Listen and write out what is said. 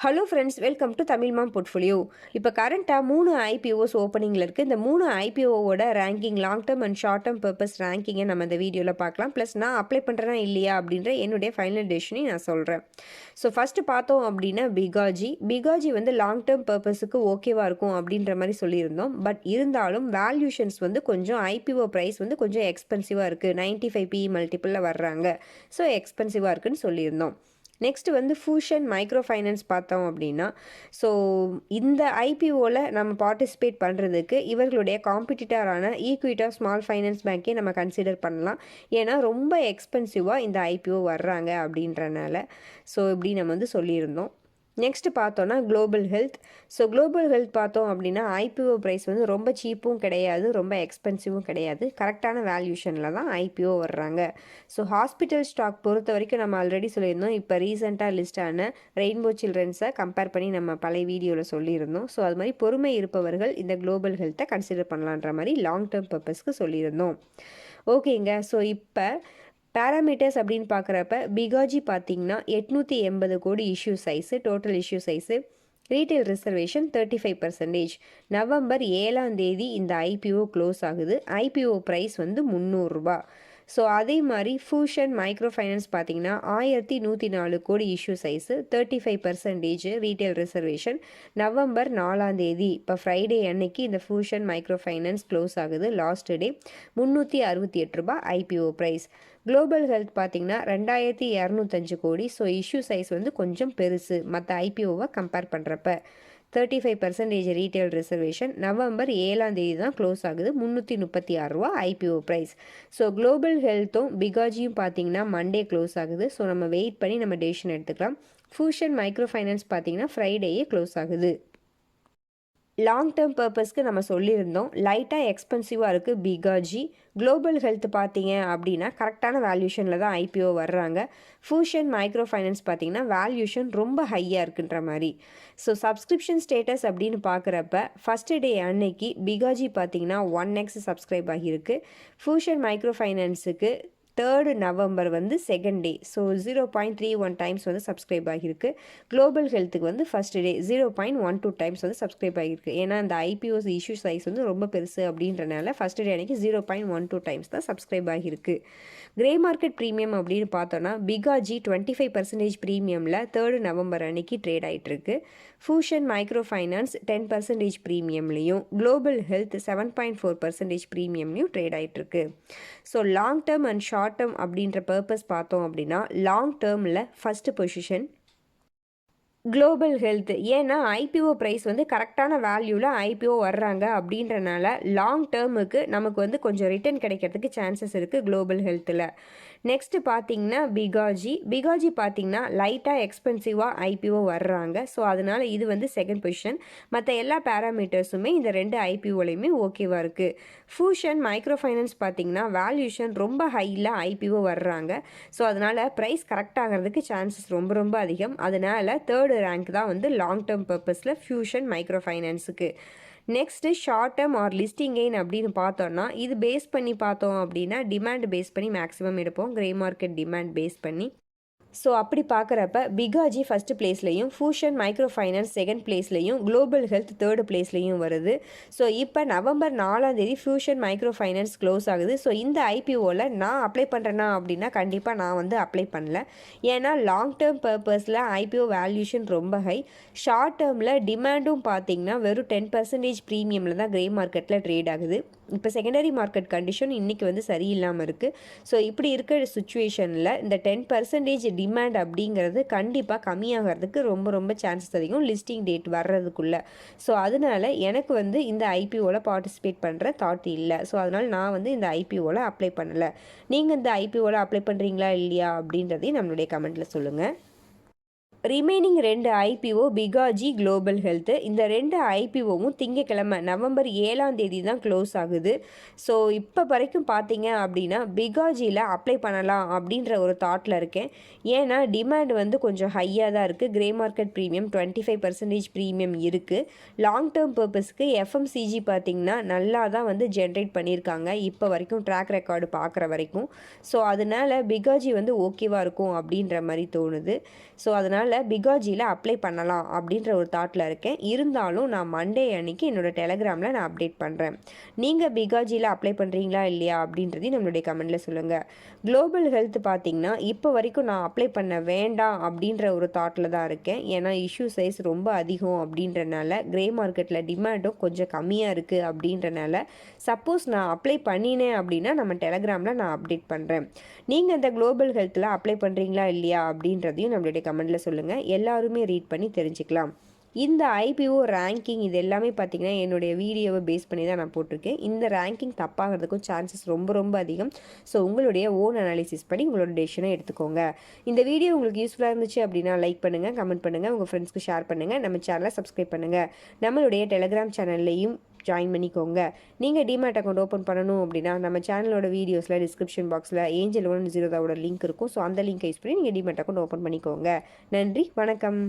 Hello friends, welcome to Tamil mom portfolio. இப்போ கரண்ட்டாக 3 IPOs ஓப்பனிங்கில் இருக்குது. இந்த 3 ஐபிஓவோட ranking long term and short term purpose ரேங்கிங்கை நம்ம இந்த வீடியோவில் பார்க்கலாம். ப்ளஸ் நான் அப்ளை பண்ணுறேன்னா இல்லையா அப்படின்ற என்னுடைய ஃபைனல் டெசிஷனையும் நான் சொல்கிறேன். ஸோ ஃபஸ்ட்டு பார்த்தோம் அப்படின்னா பிகாஜி வந்து லாங் டேர்ம் பர்பஸுக்கு ஓகேவாக இருக்கும் அப்படின்ற மாதிரி சொல்லியிருந்தோம். பட் இருந்தாலும் வேல்யூஷன்ஸ் வந்து கொஞ்சம் ஐபிஓ ப்ரைஸ் வந்து கொஞ்சம் எக்ஸ்பென்சிவாக இருக்குது. 95 PE மல்டிப்பிளில் வர்றாங்க. ஸோ எக்ஸ்பென்சிவாக இருக்குதுன்னு சொல்லியிருந்தோம். நெக்ஸ்ட் வந்து ஃபியூஷன் மைக்ரோ ஃபைனான்ஸ் பார்த்தோம் அப்படின்னா, ஸோ இந்த ஐபிஓவில் நம்ம பார்ட்டிசிபேட் பண்ணுறதுக்கு இவர்களுடைய காம்படிட்டரான ஈக்விட்டா ஸ்மால் ஃபைனான்ஸ் பேங்க்கே நம்ம கன்சிடர் பண்ணலாம். ஏன்னா ரொம்ப எக்ஸ்பென்சிவாக இந்த ஐபிஓ வர்றாங்க அப்படின்றனால. ஸோ இப்படி நம்ம வந்து சொல்லியிருந்தோம். நெக்ஸ்ட் பார்த்தோன்னா குளோபல் ஹெல்த் பார்த்தோம் அப்படின்னா ஐபிஓ ப்ரைஸ் வந்து ரொம்ப சீப்பும் கிடையாது, ரொம்ப எக்ஸ்பென்சிவும் கிடையாது. கரெக்டான வேல்யூஷனில் தான் ஐபிஓ வர்றாங்க. ஸோ ஹாஸ்பிட்டல் ஸ்டாக் பொறுத்த வரைக்கும் நம்ம ஆல்ரெடி சொல்லியிருந்தோம். இப்போ ரீசெண்டாக லிஸ்டான ரெயின்போ சில்ட்ரன்ஸை கம்பேர் பண்ணி நம்ம பழைய வீடியோவில் சொல்லியிருந்தோம். ஸோ அது மாதிரி பொறுமை இருப்பவர்கள் இந்த குளோபல் ஹெல்த்தை கன்சிடர் பண்ணலான்ற மாதிரி லாங் டேர்ம் பர்பஸ்க்கு சொல்லியிருந்தோம். ஓகேங்க. ஸோ இப்போ பேராமீட்டர்ஸ் அப்படின்னு பார்க்குறப்ப பிகாஜி பார்த்தீங்கன்னா 880 கோடி issue size, total issue size, retail reservation 35%. November 7ஆம் தேதி இந்த ஐபிஓ க்ளோஸ் ஆகுது. ஐபிஓ ப்ரைஸ் வந்து 300 ரூபா. ஸோ அதே மாதிரி ஃபியூஷன் மைக்ரோ ஃபைனான்ஸ் பார்த்தீங்கன்னா 1104 கோடி issue size, 35% retail reservation. November 4ஆம் தேதி இப்போ ஃப்ரைடே அன்னைக்கு இந்த ஃபியூஷன் மைக்ரோ ஃபைனான்ஸ் க்ளோஸ் ஆகுது. லாஸ்ட் டே 368 ரூபா ஐபிஓ ப்ரைஸ். குளோபல் ஹெல்த் பார்த்தீங்கன்னா 2205 கோடி. ஸோ இஷ்யூ சைஸ் வந்து கொஞ்சம் பெருசு மற்ற ஐபிஓவை கம்பேர் பண்ணுறப்ப. 35% ரீட்டைல் ரிசர்வேஷன். நவம்பர் 7ஆம் தேதி தான் க்ளோஸ் ஆகுது. 336 ரூபா ஐபிஓ ப்ரைஸ். ஸோ குளோபல் ஹெல்த்தும் பிகாஜியும் பார்த்தீங்கன்னா மண்டே க்ளோஸ் ஆகுது. ஸோ நம்ம வெயிட் பண்ணி நம்ம டெசிஷன் எடுத்துக்கலாம். ஃபியூஷன் மைக்ரோ ஃபைனான்ஸ் பார்த்தீங்கன்னா ஃப்ரைடேயே க்ளோஸ் ஆகுது. லாங் டேர்ம் பர்பஸ்க்கு நம்ம சொல்லியிருந்தோம். லைட்டாக எக்ஸ்பென்சிவாக இருக்குது பிகாஜி. குளோபல் ஹெல்த் பார்த்தீங்க அப்படின்னா கரெக்டான வேல்யூஷனில் தான் ஐபிஓ வர்றாங்க. ஃபியூஷன் மைக்ரோ ஃபைனான்ஸ் பார்த்தீங்கன்னா வேல்யூஷன் ரொம்ப ஹையாக இருக்குன்ற மாதிரி. ஸோ சப்ஸ்கிரிப்ஷன் ஸ்டேட்டஸ் அப்படின்னு பார்க்குறப்ப ஃபஸ்ட்டு டே அன்னைக்கு பிகாஜி பார்த்தீங்கன்னா 1x சப்ஸ்கிரைப் ஆகியிருக்கு. ஃபியூஷன் மைக்ரோ ஃபைனான்ஸுக்கு 3rd நவம்பர் வந்து செகண்ட் டே. ஸோ 0.31 டைம்ஸ் வந்து சப்ஸ்கிரைப் ஆகியிருக்கு. குளோபல் ஹெல்த்துக்கு வந்து ஃபஸ்ட் டே 0.12 டைம்ஸ் வந்து சப்ஸ்கிரைப் ஆகியிருக்கு. ஏன்னா அந்த ஐபிஓஸ் இஷ்யூ சைஸ் வந்து ரொம்ப பெருசு அப்படின்றனால ஃபஸ்ட் டே அன்றைக்கி 0.12 டைம்ஸ் தான் சப்ஸ்கிரைப் ஆகியிருக்கு. கிரே மார்க்கெட் ப்ரீமியம் அப்படின்னு பார்த்தோன்னா பிகாஜி 25% ப்ரீமியமில் 3rd நவம்பர் அன்னைக்கு ட்ரேட் ஆகிட்டுருக்கு. ஃபியூஷன் மைக்ரோ ஃபைனான்ஸ் 10% ப்ரீமியம்லேயும், குளோபல் ஹெல்த் 7.4% ப்ரீமியம்லையும் ட்ரேட் ஆகிட்டுருக்கு. So long term and short term அப்படின்ற பர்பஸ் பார்த்தோம் அப்படின்னா லாங் டேர்மில் ஃபஸ்ட்டு பொசிஷன் குளோபல் ஹெல்த். ஏன்னா ஐபிஓ ப்ரைஸ் வந்து கரெக்டான வேல்யூவில் ஐபிஓ வர்றாங்க அப்படின்றனால லாங் டேர்முக்கு நமக்கு வந்து கொஞ்சம் ரிட்டர்ன் கிடைக்கிறதுக்கு சான்சஸ் இருக்குது குளோபல் ஹெல்த்தில். நெக்ஸ்ட்டு பார்த்தீங்கன்னா பிகாஜி பார்த்தீங்கன்னா லைட்டாக எக்ஸ்பென்சிவாக ஐபிஓ வர்றாங்க. ஸோ அதனால் இது வந்து செகண்ட் பொசிஷன். மற்ற எல்லா பேராமீட்டர்ஸுமே இந்த 2 ஐபிஓலையுமே ஓகேவாக இருக்குது. ஃபியூஷன் மைக்ரோ ஃபைனான்ஸ் பார்த்தீங்கன்னா வேல்யூஷன் ரொம்ப ஹையில் ஐபிஓ வர்றாங்க. ஸோ அதனால் ப்ரைஸ் கரெக்ட் ஆகிறதுக்கு சான்சஸ் ரொம்ப ரொம்ப அதிகம். அதனால் 3rd ரேங்க் தான் வந்து லாங் டேர்ம் பர்பஸில் ஃபியூஷன் மைக்ரோ ஃபைனான்ஸுக்கு. Next short term or listing gain அப்படின்னு பார்த்தோன்னா இது பேஸ் பண்ணி பார்த்தோம் அப்படின்னா டிமாண்ட் பேஸ் பண்ணி மேக்ஸிமம் எடுப்போம். கிரே மார்க்கெட் டிமாண்ட் பேஸ் பண்ணி. ஸோ அப்படி பார்க்குறப்ப பிகாஜி ஃபஸ்ட்டு பிளேஸ்லையும், ஃபியூஷன் மைக்ரோ ஃபைனான்ஸ் செகண்ட் பிளேஸ்லையும், குளோபல் ஹெல்த் 3rd பிளேஸ்லையும் வருது. ஸோ இப்போ நவம்பர் 4ஆம் தேதி ஃபியூஷன் மைக்ரோ ஃபைனான்ஸ் க்ளோஸ் ஆகுது. ஸோ இந்த ஐபிஓவில் நான் அப்ளை பண்ணுறேன்னா அப்படின்னா கண்டிப்பாக நான் வந்து அப்ளை பண்ணல. ஏன்னா லாங் டேர்ம் பர்பஸில் ஐபிஓ வேல்யூஷன் ரொம்ப ஹை. ஷார்ட் டேர்மில் டிமாண்டும் பார்த்தீங்கன்னா வெறும் 10% ப்ரீமியமில் தான் கிரே மார்க்கெட்டில் ட்ரேட் ஆகுது. இப்போ செகண்டரி மார்க்கெட் கண்டிஷன் இன்றைக்கி வந்து சரியில்லாமல் இருக்குது. ஸோ இப்படி இருக்கிற சுச்சுவேஷனில் இந்த 10% டிமாண்ட் அப்படிங்கிறது கண்டிப்பாக கம்மியாகிறதுக்கு ரொம்ப ரொம்ப சான்சஸ் அதிகம் லிஸ்டிங் டேட் வர்றதுக்குள்ளே. ஸோ அதனால் எனக்கு வந்து இந்த ஐபிஓவில் பார்ட்டிசிபேட் பண்ணுற தாட் இல்லை. ஸோ அதனால் நான் வந்து இந்த ஐபிஓவில் அப்ளை பண்ணலை. நீங்கள் இந்த ஐபிஓவில் அப்ளை பண்ணுறீங்களா இல்லையா அப்படின்றதையும் நம்மளுடைய கமெண்ட்டில் சொல்லுங்கள். Remaining 2 IPO Bhikaji, global health. இந்த 2 ஐபிஓவும் திங்கக்கிழமை நவம்பர் 7ஆம் தேதி தான் க்ளோஸ் ஆகுது. ஸோ இப்போ வரைக்கும் பார்த்தீங்க அப்படின்னா பிகாஜியில் அப்ளை பண்ணலாம் அப்படின்ற ஒரு தாட்டில் இருக்கேன். ஏன்னா டிமாண்ட் வந்து கொஞ்சம் ஹையாக தான் இருக்குது. கிரே மார்க்கெட் ப்ரீமியம் 25% ப்ரீமியம் இருக்குது. லாங் டேர்ம் பர்பஸ்க்கு எஃப்எம்சிஜி பார்த்திங்கன்னா நல்லா தான் வந்து ஜென்ரேட் பண்ணியிருக்காங்க இப்போ வரைக்கும், ட்ராக் ரெக்கார்டு பார்க்குற வரைக்கும். ஸோ அதனால் பிகாஜி வந்து ஓகேவாக இருக்கும் அப்படின்ற மாதிரி தோணுது. ஸோ அதனால் அதனால் பிகாஜியில் அப்ளை பண்ணலாம் அப்படின்ற ஒரு தாட்டில் இருக்கேன். இருந்தாலும் நான் மண்டே அன்னைக்கு என்னோடய டெலகிராமில் நான் அப்டேட் பண்ணுறேன். நீங்கள் பிகாஜியில் அப்ளை பண்ணுறீங்களா இல்லையா அப்படின்றதையும் நம்மளுடைய கமெண்டில் சொல்லுங்கள். குளோபல் ஹெல்த் பார்த்திங்கன்னா இப்போ வரைக்கும் நான் அப்ளை பண்ண வேண்டாம் அப்படின்ற ஒரு தாட்டில் தான் இருக்கேன். ஏன்னா இஷ்யூ சைஸ் ரொம்ப அதிகம் அப்படின்றனால கிரே மார்க்கெட்டில் டிமாண்டும் கொஞ்சம் கம்மியாக இருக்குது அப்படின்றனால சப்போஸ் நான் அப்ளை பண்ணினேன் அப்படின்னா நம்ம டெலகிராமில் நான் அப்டேட் பண்ணுறேன். நீங்கள் இந்த குளோபல் ஹெல்த்தில் அப்ளை பண்ணுறீங்களா இல்லையா அப்படின்றதையும் நம்மளுடைய கமெண்டில் சொல்லுங்கள். எல்லாருமே ரீட் பண்ணி தெரிஞ்சுக்கலாம். இந்த ஐபிஓ ரேங்கிங் இது எல்லாமே பார்த்திங்கன்னா என்னுடைய வீடியோவை பேஸ் பண்ணி தான் நான் போட்டிருக்கேன். இந்த ரேங்கிங் தப்பாகிறதுக்கும் சான்சஸ் ரொம்ப ரொம்ப அதிகம். ஸோ உங்களுடைய ஓன் அனாலிசிஸ் பண்ணி உங்களோட டெசிஷனை எடுத்துக்கோங்க. இந்த வீடியோ உங்களுக்கு யூஸ்ஃபுல்லாக இருந்துச்சு அப்படின்னா லைக் பண்ணுங்கள், கமெண்ட் பண்ணுங்கள், உங்கள் ஃப்ரெண்ட்ஸ்க்கு ஷேர் பண்ணுங்கள், நம்ம சேனலை சப்ஸ்கிரைப் பண்ணுங்கள், நம்மளுடைய டெலிகிராம் சேனல்லையும் ஜாயின் பண்ணிக்கோங்க. நீங்கள் டிமேட் அக்கௌண்ட் ஓப்பன் பண்ணணும் அப்படின்னா நம்ம சேனலோட வீடியோஸில் டிஸ்கிரிப்ஷன் பாக்ஸில் ஏஞ்சல் 1 ஜீரோதாவோட லிங்க் இருக்கும். ஸோ அந்த லிங்க்கை யூஸ் பண்ணி நீங்கள் டிமேட் அக்கௌண்ட் ஓப்பன் பண்ணிக்கோங்க. நன்றி, வணக்கம்.